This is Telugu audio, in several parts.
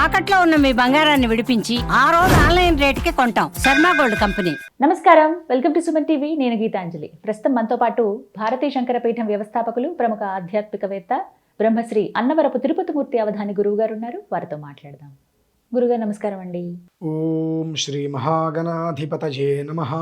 తాకట్లో ఉన్న మీ బంగారాన్ని విడిపించి ఆ రోజు ఆన్లైన్ రేటుకి కొంటాం. Sharma gold company. నమస్కారం, వెల్కమ్ టు సుమన్ టీవీ. నేను గీతాంజలి. ప్రస్తుతం మనతో పాటు భారతీయ శంకరపీఠం వ్యవస్థాపకులు, ప్రముఖ ఆధ్యాత్మికవేత్త బ్రహ్మశ్రీ అన్నవరపు తిరుపతిమూర్తి అవధాని గురువు గారు ఉన్నారు. వారితో మాట్లాడదాం. గురుగారు నమస్కారం అండి. ఓం శ్రీ మహాగణాధిపతయే నమః.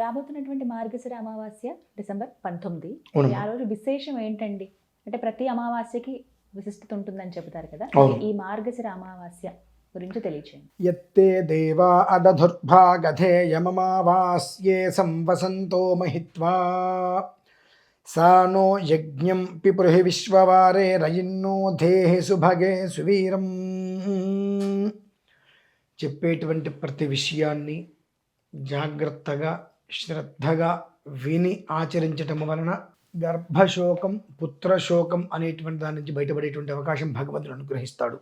రాబోతున్నటువంటి మార్గశిర అమావాస్య డిసెంబర్ 19. అవునమ్మా. ఆ రోజు విశేషం ఏంటండి? అంటే ప్రతి అమావాస్యకి విశిష్టత ఉంటుందని చెబుతారు కదా, అవును. ఈ మార్గశిర అమావాస్య గురించి తెలియచేయండి. యత్తే దేవా అదధుర్భాగధేయమమావాస్యే సంవసంతో మహిత్వా సా నో యజ్ఞం పిపృహి విశ్వవారే రయిన్నో దేహి సుభగే సువీరం. చెప్పేటువంటి ప్రతి విషయాన్ని జాగ్రత్తగా శ్రద్ధగా విని ఆచరించటం వలన గర్భశోకం పుత్రశోకం అనేటువంటి దాని నుంచి బయటపడేటువంటి అవకాశం భగవంతుడు అనుగ్రహిస్తాడు.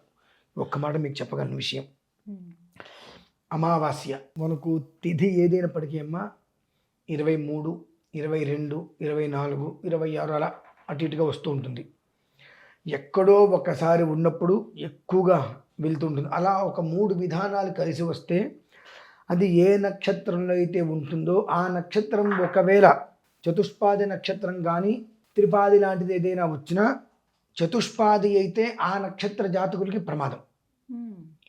ఒక్క మాట మీకు చెప్పగలను విషయం. అమావాస్య మనకు తిథి ఏదైనప్పటికీ అమ్మా 23, 22, 24, 26 అలా అటు ఇటుగా వస్తూ ఉంటుంది. ఎక్కడో ఒకసారి ఉన్నప్పుడు ఎక్కువగా వెళ్తుంటుంది. అలా ఒక 3 విధానాలు కలిసి వస్తే అది ఏ నక్షత్రంలో అయితే ఉంటుందో ఆ నక్షత్రం ఒకవేళ చతుష్పాది నక్షత్రం కానీ త్రిపాది లాంటిది ఏదైనా వచ్చినా చతుష్పాది అయితే ఆ నక్షత్ర జాతకులకి ప్రమాదం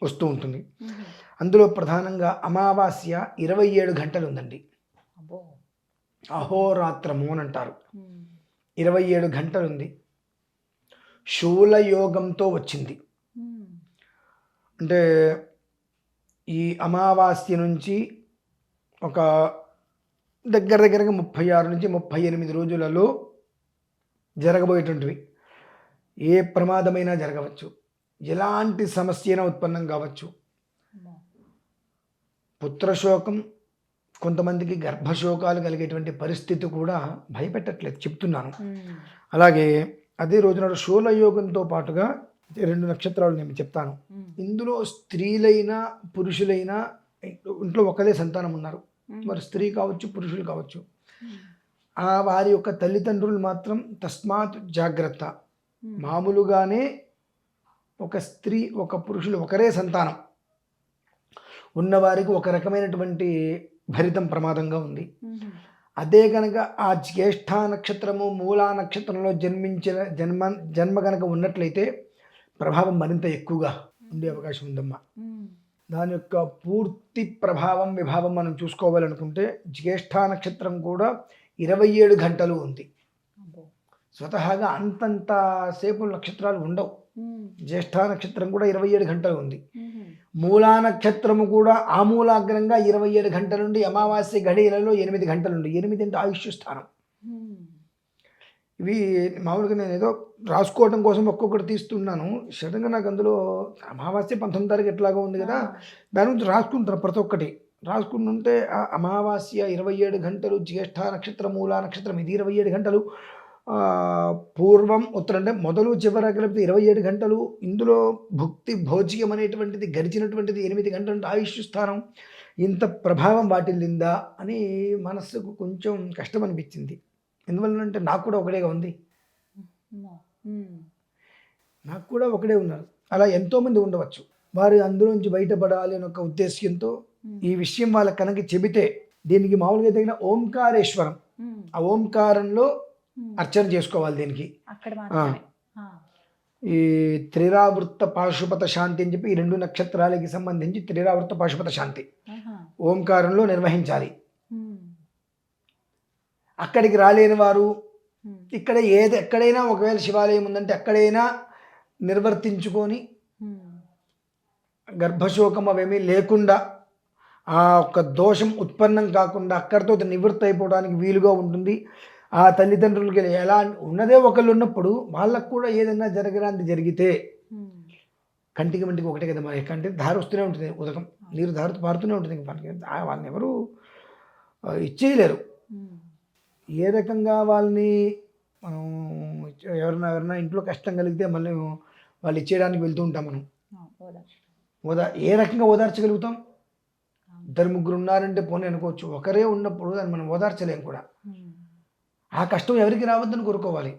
వస్తూ ఉంటుంది. అందులో ప్రధానంగా అమావాస్య 27 గంటలు ఉందండి. అహోరాత్రము అని అంటారు. 27 గంటలు ఉంది. శూలయోగంతో వచ్చింది. అంటే ఈ అమావాస్య నుంచి ఒక దగ్గరగా 36 నుంచి 38 రోజులలో జరగబోయేటువంటివి. ఏ ప్రమాదమైనా జరగవచ్చు, ఎలాంటి సమస్య అయినా ఉత్పన్నం కావచ్చు. పుత్రశోకం, కొంతమందికి గర్భశోకాలు కలిగేటువంటి పరిస్థితి కూడా భయపెట్టట్లేదు, చెప్తున్నాను. అలాగే అదే రోజున శూలయోగంతో పాటుగా 2 నక్షత్రాలు నేను చెప్తాను. ఇందులో స్త్రీలైనా పురుషులైనా ఇంట్లో ఒకరే సంతానం ఉన్నారు, మరి స్త్రీ కావచ్చు పురుషులు కావచ్చు, ఆ వారి యొక్క తల్లిదండ్రులు మాత్రం తస్మాత్ జాగ్రత్త. మామూలుగానే ఒక స్త్రీ ఒక పురుషులు ఒకరే సంతానం ఉన్నవారికి ఒక రకమైనటువంటి భరితం ప్రమాదంగా ఉంది. అదే కనుక ఆ జ్యేష్ఠ నక్షత్రము మూలా నక్షత్రంలో జన్మించిన జన్మ కనుక ఉన్నట్లయితే ప్రభావం మరింత ఎక్కువగా ఉండే అవకాశం ఉందమ్మా. దాని యొక్క పూర్తి ప్రభావం విభావం మనం చూసుకోవాలనుకుంటే జ్యేష్ఠ నక్షత్రం కూడా 27 గంటలు ఉంది. స్వతహాగా అంతంత సేపు నక్షత్రాలు ఉండవు. జ్యేష్ఠ నక్షత్రం కూడా 27 గంటలు ఉంది. మూలా నక్షత్రము కూడా ఆమూలాగ్రంగా 27 గంటల నుండి అమావాస్య గడియలలో 8 గంటలు ఉంది. 8 అంటే ఆయుష్ స్థానం. ఇవి మామూలుగా నేను ఏదో రాసుకోవటం కోసం ఒక్కొక్కటి తీస్తున్నాను. సడన్గా నాకు అందులో అమావాస్య 19 తారీఖు ఎట్లాగో ఉంది కదా, దాని గురించి రాసుకుంటాను. ప్రతి ఒక్కటి రాసుకుంటుంటే అమావాస్య 27 గంటలు, జ్యేష్ఠ నక్షత్రం మూలా నక్షత్రం ఇది 27 గంటలు, పూర్వం ఉత్తరం అంటే మొదలు చివర కలిపితే 27 గంటలు. ఇందులో భుక్తి భోజ్యం అనేటువంటిది గడిచినటువంటిది 8 గంటలు అంటే ఆయుష్ స్థానం. ఇంత ప్రభావం వాటిల్లిందా అని మనస్సుకు కొంచెం కష్టం అనిపించింది. ఎందువల్లంటే నాకు కూడా ఒకడేగా ఉంది, నాకు కూడా ఒకడే ఉన్నారు. అలా ఎంతోమంది ఉండవచ్చు. వారు అందులోంచి బయటపడాలి అని ఒక ఉద్దేశ్యంతో ఈ విషయం వాళ్ళకి కనుక చెబితే, దీనికి మామూలుగా తగిన ఓంకారేశ్వరం, ఆ ఓంకారంలో అర్చన చేసుకోవాలి. దీనికి ఈ త్రిరావృత్త పాశుపత శాంతి అని చెప్పి ఈ 2 నక్షత్రాలకి సంబంధించి త్రిరావృత్త పాశుపత శాంతి ఓంకారంలో నిర్వహించాలి. అక్కడికి రాలేని వారు ఇక్కడ ఎక్కడైనా ఒకవేళ శివాలయం ఉందంటే అక్కడైనా నిర్వర్తించుకొని గర్భశోకం అవేమీ లేకుండా ఆ ఒక్క దోషం ఉత్పన్నం కాకుండా అక్కడితో నివృత్తి అయిపోవడానికి వీలుగా ఉంటుంది. ఆ తల్లిదండ్రులకి ఎలా ఉన్నదే ఒకళ్ళు ఉన్నప్పుడు వాళ్ళకు కూడా ఏదైనా జరగడానికి జరిగితే కంటికి మంటికి ఒకటే కదా, మరి కంటి దారి వస్తూనే ఉంటుంది, ఉదకం నీరు దారి పారుతూనే ఉంటుంది. వాళ్ళని ఎవరు ఇచ్చేయలేరు. ఏ రకంగా వాళ్ళని మనం ఎవరైనా ఇంట్లో కష్టం కలిగితే మళ్ళీ వాళ్ళు ఇచ్చేయడానికి వెళ్తూ ఉంటాం. మనం ఏ రకంగా ఓదార్చగలుగుతాం? 2-3 ఉన్నారంటే పోనీ అనుకోవచ్చు. ఒకరే ఉన్నప్పుడు దాన్ని మనం ఓదార్చలేం కూడా. ఆ కష్టం ఎవరికి రావద్దని కోరుకోవాలి.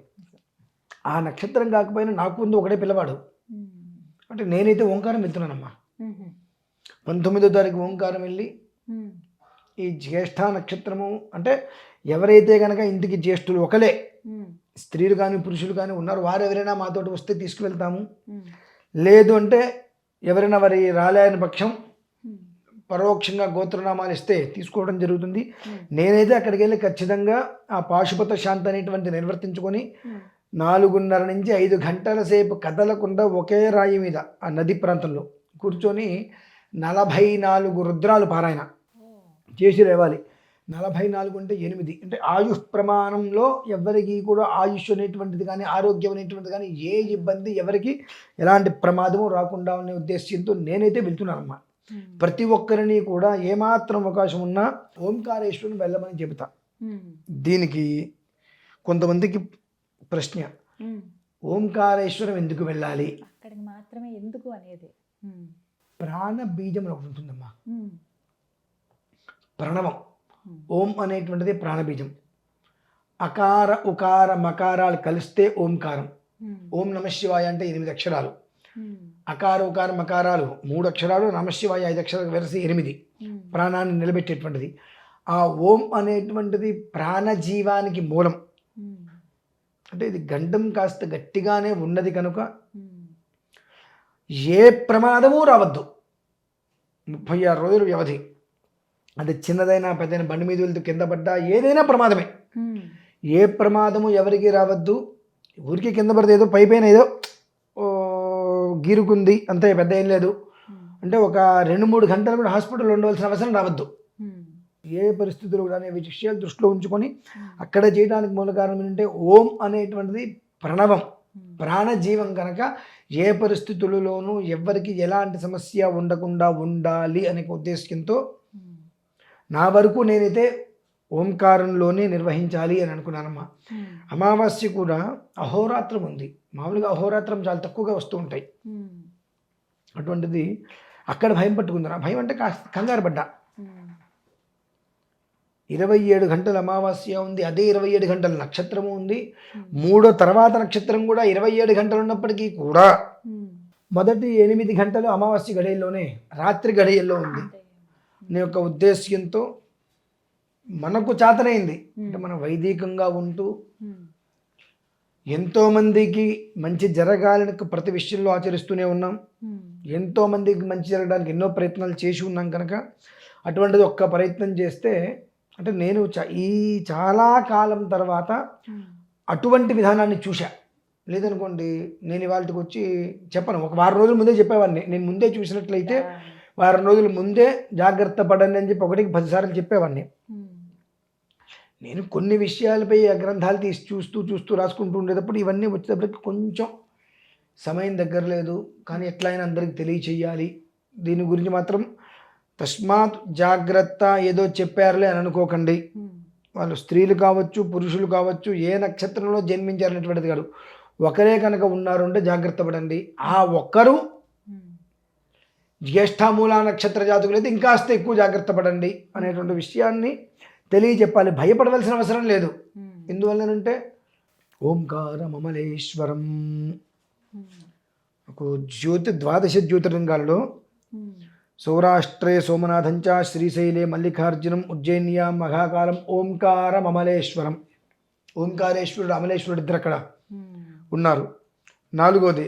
ఆ నక్షత్రం కాకపోయినా నాకు ముందు ఒకడే పిల్లవాడు, అంటే నేనైతే ఓంకారం వెళ్తున్నానమ్మా. 19వ తారీఖు ఓంకారం వెళ్ళి ఈ జ్యేష్ఠ నక్షత్రము అంటే ఎవరైతే కనుక ఇంటికి జ్యేష్ఠులు ఒకలే స్త్రీలు కానీ పురుషులు కానీ ఉన్నారు, వారు ఎవరైనా మాతోటి వస్తే తీసుకువెళ్తాము. లేదు అంటే ఎవరైనా వారి రాలేని పక్షం పరోక్షంగా గోత్రనామాలు ఇస్తే తీసుకోవడం జరుగుతుంది. నేనైతే అక్కడికి వెళ్ళి ఖచ్చితంగా ఆ పాశుపత శాంతి అనేటువంటి నిర్వర్తించుకొని 4:30 నుంచి 5 గంటల సేపు కదలకుండా ఒకే రాయి మీద ఆ నది ప్రాంతంలో కూర్చొని 44 రుద్రాలు పారాయణ చేసి లేవాలి. 44 అంటే 8 అంటే ఆయుష్ ప్రమాణంలో ఎవరికి కూడా ఆయుష్ అనేటువంటిది కానీ ఆరోగ్యం అనేటువంటిది కానీ ఏ ఇబ్బంది ఎవరికి ఎలాంటి ప్రమాదము రాకుండా అనే ఉద్దేశంతో నేనైతే వెళ్తున్నానమ్మా. ప్రతి ఒక్కరిని కూడా ఏమాత్రం అవకాశం ఉన్నా ఓంకారేశ్వరుని వెళ్ళమని చెబుతా. దీనికి కొంతమందికి ప్రశ్న, ఓంకారేశ్వరం ఎందుకు వెళ్ళాలి? అక్కడికి మాత్రమే ఎందుకు అనేది ప్రాణ బీజం ఒకటి ఉంటుందమ్మా. ప్రణవం ఓం అనేటువంటిది ప్రాణబీజం. అకార ఉకార మకారాలు కలిస్తే ఓంకారం. ఓం నమశివాయ అంటే 8 అక్షరాలు, అకార ఉకార మకారాలు 3 అక్షరాలు, నమశివాయ 5 అక్షరాలు కలిసి 8 ప్రాణాన్ని నిలబెట్టేటువంటిది. ఆ ఓం అనేటువంటిది ప్రాణజీవానికి మూలం. అంటే ఇది గండం కాస్త గట్టిగానే ఉన్నది కనుక ఏ ప్రమాదము రావద్దు. 36 రోజుల వ్యవధి. అది చిన్నదైనా పెద్దైనా బండి మీద వెళ్తూ కింద పడ్డా ఏదైనా ప్రమాదమే. ఏ ప్రమాదము ఎవరికి రావద్దు. ఊరికి కింద పడితే ఏదో పైపైన ఏదో గీరుకుంది అంతే, పెద్ద ఏం లేదు అంటే ఒక 2-3 గంటలు కూడా హాస్పిటల్లో ఉండవలసిన అవసరం రావద్దు. ఏ పరిస్థితులు కూడా అనే విషయాలు దృష్టిలో ఉంచుకొని అక్కడ చేయడానికి మూల కారణం ఏంటంటే ఓం అనేటువంటిది ప్రణవం, ప్రాణజీవం కనుక ఏ పరిస్థితులలోనూ ఎవరికి ఎలాంటి సమస్య ఉండకుండా ఉండాలి అనే ఉద్దేశంతో నా వరకు నేనైతే ఓంకారంలోనే నిర్వహించాలి అని అనుకున్నానమ్మా. అమావాస్య కూడా అహోరాత్రం ఉంది. మామూలుగా అహోరాత్రం చాలా తక్కువగా వస్తూ ఉంటాయి. అటువంటిది అక్కడ భయం పట్టుకుంది. భయం అంటే కాస్త కంగారు పడ్డా. 27 గంటల అమావాస్య ఉంది, అదే 27 గంటల నక్షత్రము ఉంది. 3వ తర్వాత నక్షత్రం కూడా 27 గంటలు ఉన్నప్పటికీ కూడా మొదటి 8 గంటలు అమావాస్య గడియల్లోనే రాత్రి గడియల్లో ఉంది. నీ యొక్క ఉద్దేశ్యంతో మనకు చాతనైంది అంటే మనం వైదికంగా ఉంటూ ఎంతోమందికి మంచి జరగాలని ప్రతి విషయంలో ఆచరిస్తూనే ఉన్నాం. ఎంతోమందికి మంచి జరగడానికి ఎన్నో ప్రయత్నాలు చేసి ఉన్నాం కనుక అటువంటిది ఒక్క ప్రయత్నం చేస్తే అంటే నేను ఈ చాలా కాలం తర్వాత అటువంటి విధానాన్ని చూశా. లేదనుకోండి నేను ఇవాళకి వచ్చి చెప్పను, ఒక వారం రోజుల ముందే చెప్పేవాడిని. నేను ముందే చూసినట్లయితే వారం రోజుల ముందే జాగ్రత్త పడండి అని చెప్పి 1కి 10 సార్లు చెప్పేవాడిని. నేను కొన్ని విషయాలపై ఆ గ్రంథాలు తీసి చూస్తూ రాసుకుంటూ ఉండేటప్పుడు ఇవన్నీ వచ్చేటప్పటికి కొంచెం సమయం దగ్గర లేదు. కానీ ఎట్లయినా అందరికి తెలియచేయాలి. దీని గురించి మాత్రం తస్మాత్ జాగ్రత్త, ఏదో చెప్పారులే అని అనుకోకండి. వాళ్ళు స్త్రీలు కావచ్చు పురుషులు కావచ్చు ఏ నక్షత్రంలో జన్మించారనేటువంటిది కాదు, ఒకరే కనుక ఉన్నారు అంటే జాగ్రత్త పడండి. ఆ ఒక్కరు జ్యేష్ఠమూల నక్షత్ర జాతకులైతే ఇంకాస్త ఎక్కువ జాగ్రత్త పడండి అనేటువంటి విషయాన్ని తెలియచెప్పాలి. భయపడవలసిన అవసరం లేదు. ఎందువల్లనంటే ఓంకారమమలేశ్వరం ఒక ద్వాదశ జ్యోతిర్లింగాలలో సౌరాష్ట్రే సోమనాథంచ శ్రీశైలే మల్లికార్జునం ఉజ్జయిన్యాం మహాకాలం ఓంకారమమలేశ్వరం. ఓంకారేశ్వరుడు అమలేశ్వరుడు ఇద్దరు అక్కడ ఉన్నారు. 4వది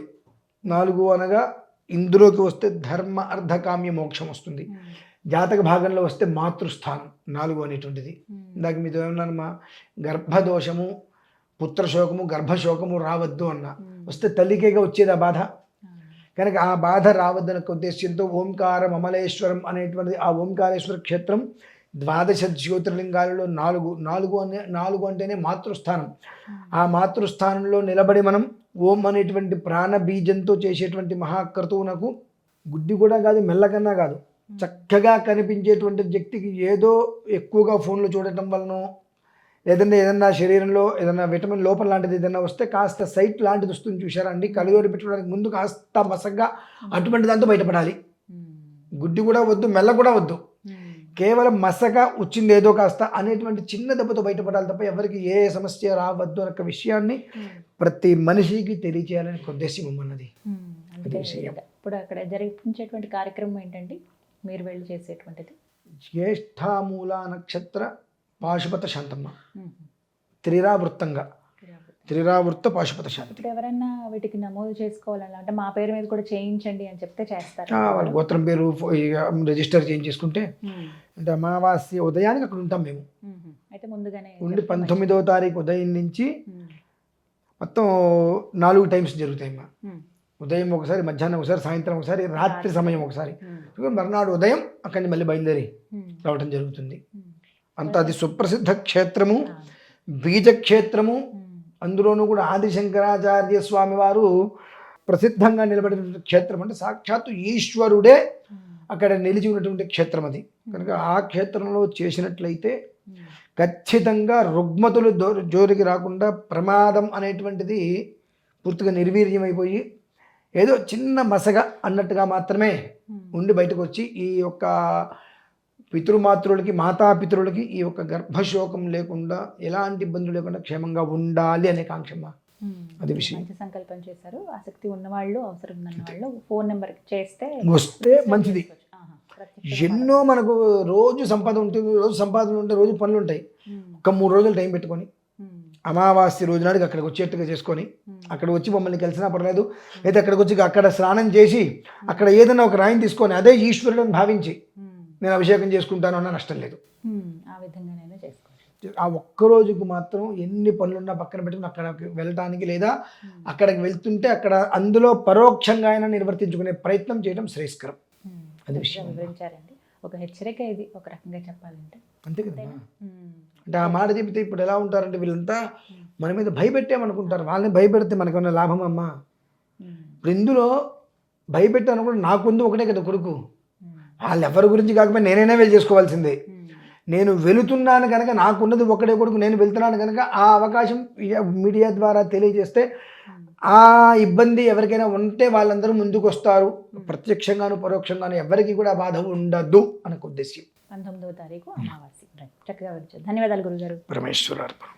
4 అనగా ఇందులోకి వస్తే ధర్మ అర్ధకామ్య మోక్షం వస్తుంది. జాతక భాగంలో వస్తే మాతృస్థానం 4 అనేటువంటిది. ఇందాక మీతో ఏమన్నానమ్మా, గర్భదోషము పుత్రశోకము గర్భశోకము రావద్దు అన్న. వస్తే తల్లికేగా వచ్చేది ఆ బాధ కనుక ఆ బాధ రావద్దనే ఉద్దేశంతో ఓంకారం అమలేశ్వరం అనేటువంటిది. ఆ ఓంకారేశ్వర క్షేత్రం ద్వాదశ జ్యోతిర్లింగాలలో 4 అంటేనే మాతృస్థానం. ఆ మాతృస్థానంలో నిలబడి మనం ఓం అనేటువంటి ప్రాణ బీజంతో చేసేటువంటి మహాక్రతువునకు గుడ్డి కూడా కాదు, మెల్లకన్నా కాదు, చక్కగా కనిపించేటువంటి వ్యక్తికి ఏదో ఎక్కువగా ఫోన్లు చూడటం వలన లేదంటే ఏదన్నా శరీరంలో ఏదన్నా విటమిన్ లోపం లాంటిది ఏదన్నా వస్తే కాస్త సైట్ లాంటిది వస్తుంది చూసారండి. కళ్ళజోడు పెట్టుకోవడానికి ముందు కాస్త మసగ్గా అటువంటి దాంతో బయటపడాలి. గుడ్డి కూడా వద్దు, మెల్ల కూడా వద్దు, కేవలం మసక వచ్చింది ఏదో కాస్త అనేటువంటి చిన్న దెబ్బతో బయటపడాలి తప్ప ఎవరికి ఏ సమస్య రావద్దు అనే విషయాన్ని ప్రతి మనిషికి తెలియచేయాలని ఉద్దేశం ఉన్నది. అది విషయం. ఇప్పుడు అక్కడ జరిపించేటువంటి కార్యక్రమం ఏంటండి మీరు వెళ్ళి చేసేటువంటిది? జ్యేష్ఠామూల నక్షత్ర పాశుపత శాంతమ్మ, త్రిరావృత్తంగా, త్రిరావృత్త పాశుపత శాంతి. ఇప్పుడు ఎవరైనా వీటికి నమోదు చేసుకోవాలన్నా అంటే మా పేరు మీద కూడా చేయించండి అని చెప్తే చేస్తారు? వాళ్ళ గోత్రం పేరు రిజిస్టర్ చేయించేసుకుంటే అంటే అమావాస్య ఉదయానికి అక్కడ ఉంటాం మేము. అయితే ముందుగానే ఉండి 19వ తారీఖు ఉదయం నుంచి మొత్తం 4 టైమ్స్ జరుగుతాయి అమ్మా. ఉదయం ఒకసారి, మధ్యాహ్నం ఒకసారి, సాయంత్రం ఒకసారి, రాత్రి సమయం ఒకసారి. మర్నాడు ఉదయం అక్కడి నుంచి మళ్ళీ బయలుదేరి రావటం జరుగుతుంది. అంత అది సుప్రసిద్ధ క్షేత్రము, బీజక్షేత్రము. అందులోనూ కూడా ఆదిశంకరాచార్య స్వామి వారు ప్రసిద్ధంగా నిలబడిన క్షేత్రం. అంటే సాక్షాత్తు ఈశ్వరుడే అక్కడ నిలిచి ఉన్నటువంటి క్షేత్రం అది. కనుక ఆ క్షేత్రంలో చేసినట్లయితే ఖచ్చితంగా రుగ్మతులు జోలికి రాకుండా ప్రమాదం అనేటువంటిది పూర్తిగా నిర్వీర్యం అయిపోయి ఏదో చిన్న మసగ అన్నట్టుగా మాత్రమే ఉండి బయటకు వచ్చి ఈ యొక్క పితృమాతృలకి, మాతాపితృలకి ఈ యొక్క గర్భశోకం లేకుండా, ఎలాంటి ఇబ్బందులు లేకుండా క్షేమంగా ఉండాలి అనే కాంక్షమ్మ. అది విషయం. మంచి సంకల్పం చేశారు. ఆసక్తి ఉన్నవాళ్ళు, అవసరం ఉన్నవాళ్ళు ఫోన్ నెంబర్కి చేస్తే వస్తే మంచిది. ఎన్నో మనకు రోజు సంపాదన ఉంటుంది, రోజు సంపాదన ఉంటే రోజు పనులు ఉంటాయి. ఒక 3 రోజులు టైం పెట్టుకొని అమావాస్య రోజు నాటికి అక్కడికి వచ్చేట్టుగా చేసుకొని అక్కడ వచ్చి మమ్మల్ని కలిసినా పర్లేదు, అయితే అక్కడికి వచ్చి అక్కడ స్నానం చేసి అక్కడ ఏదైనా ఒక రాయిని తీసుకొని అదే ఈశ్వరుడు భావించి నేను అభిషేకం చేసుకుంటాను అన్న నష్టం లేదు. ఆ విధంగా నేను చేసుకోవచ్చు. ఆ ఒక్కరోజుకు మాత్రం ఎన్ని పనులున్నా పక్కన పెట్టుకుని అక్కడికి వెళ్ళటానికి, లేదా అక్కడికి వెళ్తుంటే అక్కడ అందులో పరోక్షంగా అయినా నిర్వర్తించుకునే ప్రయత్నం చేయడం శ్రేయస్కరం. అది విషయం వివరించారండి. ఒక హెచ్చరిక ఇది ఒక రకంగా చెప్పాలంటే. అంతే కదా. అంటే ఆ మాట చెబితే ఇప్పుడు ఎలా ఉంటారంటే వీళ్ళంతా మన మీద భయపెట్టామనుకుంటారు. వాళ్ళని భయపెడితే మనకేమన్నా లాభం అమ్మా? ఇప్పుడు ఇందులో భయపెట్టాను కూడా నాకుంది ఒకటే కదా కొడుకు. వాళ్ళు ఎవరి గురించి కాకపోతే నేనైనా వెళ్ళి చేసుకోవాల్సిందే. నేను వెళుతున్నాను కనుక నాకున్నది ఒకటే కొడుకు, నేను వెళ్తున్నాను కనుక ఆ అవకాశం మీడియా ద్వారా తెలియజేస్తే ఆ ఇబ్బంది ఎవరికైనా ఉంటే వాళ్ళందరూ ముందుకు వస్తారు. ప్రత్యక్షంగాను పరోక్షంగాను ఎవరికి కూడా బాధ ఉండదు అనే ఉద్దేశ్యం. 19వ తారీఖు అమావాస్య. చక్కగా వచ్చారు. ధన్యవాదాలు గురుగారు. పరమేశ్వరార్పణం.